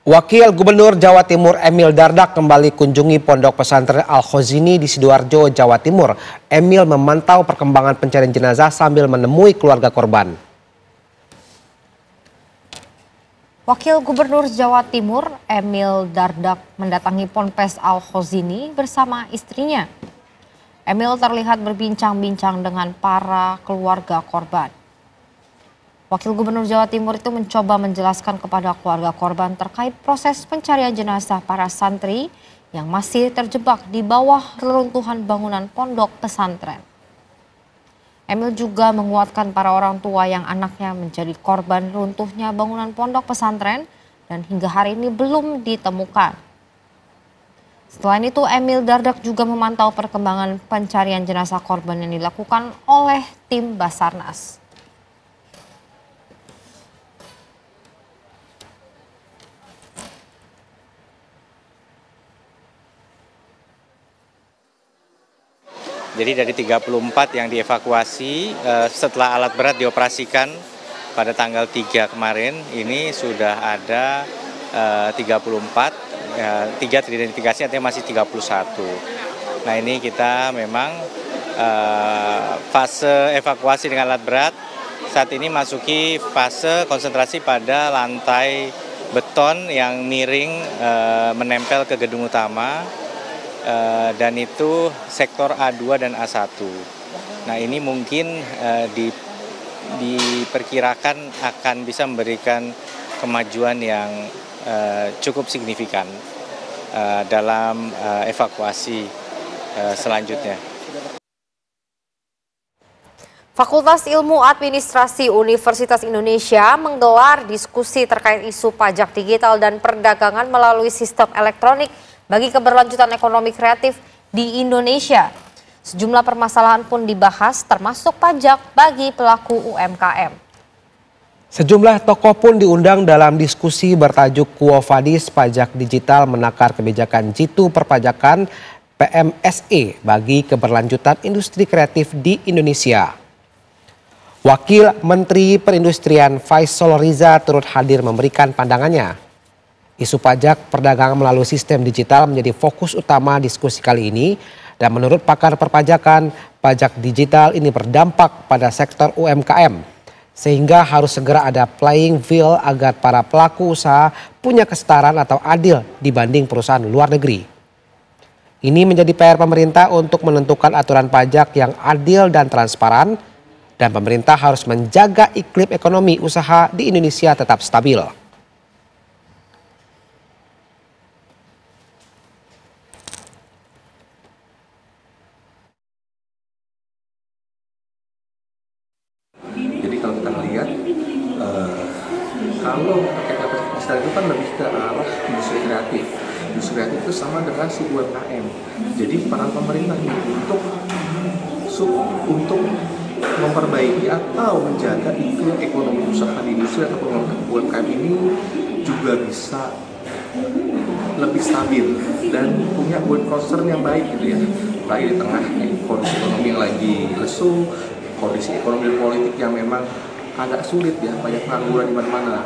Wakil Gubernur Jawa Timur Emil Dardak kembali kunjungi Pondok Pesantren Al-Khozini di Sidoarjo, Jawa Timur. Emil memantau perkembangan pencarian jenazah sambil menemui keluarga korban. Wakil Gubernur Jawa Timur Emil Dardak mendatangi Ponpes Al-Khozini bersama istrinya. Emil terlihat berbincang-bincang dengan para keluarga korban. Wakil Gubernur Jawa Timur itu mencoba menjelaskan kepada keluarga korban terkait proses pencarian jenazah para santri yang masih terjebak di bawah reruntuhan bangunan pondok pesantren. Emil juga menguatkan para orang tua yang anaknya menjadi korban runtuhnya bangunan pondok pesantren dan hingga hari ini belum ditemukan. Selain itu, Emil Dardak juga memantau perkembangan pencarian jenazah korban yang dilakukan oleh tim Basarnas. Jadi dari 34 yang dievakuasi setelah alat berat dioperasikan pada tanggal 3 kemarin, ini sudah ada 34, 3 teridentifikasi artinya masih 31. Nah ini kita memang fase evakuasi dengan alat berat saat ini masuki fase konsentrasi pada lantai beton yang miring menempel ke gedung utama. Dan itu sektor A2 dan A1. Nah ini mungkin diperkirakan akan bisa memberikan kemajuan yang cukup signifikan dalam evakuasi selanjutnya. Fakultas Ilmu Administrasi Universitas Indonesia menggelar diskusi terkait isu pajak digital dan perdagangan melalui sistem elektronik bagi keberlanjutan ekonomi kreatif di Indonesia. Sejumlah permasalahan pun dibahas termasuk pajak bagi pelaku UMKM. Sejumlah tokoh pun diundang dalam diskusi bertajuk Quo Vadis Pajak Digital Menakar Kebijakan Jitu Perpajakan PMSE bagi keberlanjutan industri kreatif di Indonesia. Wakil Menteri Perindustrian Faisal Riza turut hadir memberikan pandangannya. Isu pajak perdagangan melalui sistem digital menjadi fokus utama diskusi kali ini dan menurut pakar perpajakan, pajak digital ini berdampak pada sektor UMKM sehingga harus segera ada playing field agar para pelaku usaha punya kesetaraan atau adil dibanding perusahaan luar negeri. Ini menjadi PR pemerintah untuk menentukan aturan pajak yang adil dan transparan dan pemerintah harus menjaga iklim ekonomi usaha di Indonesia tetap stabil. Jadi kalau kita melihat, kalau pakai kata digital itu kan lebih ke arah industri kreatif. Industri kreatif itu sama dengan si UMKM. Jadi peran pemerintah ini untuk memperbaiki atau menjaga iklim ekonomi usaha di industri atau UMKM ini juga bisa lebih stabil dan punya going concern yang baik gitu ya. Lagi di tengah kondisi ekonomi yang lagi lesu, kondisi ekonomi dan politik yang memang agak sulit ya, banyak pengangguran di mana-mana.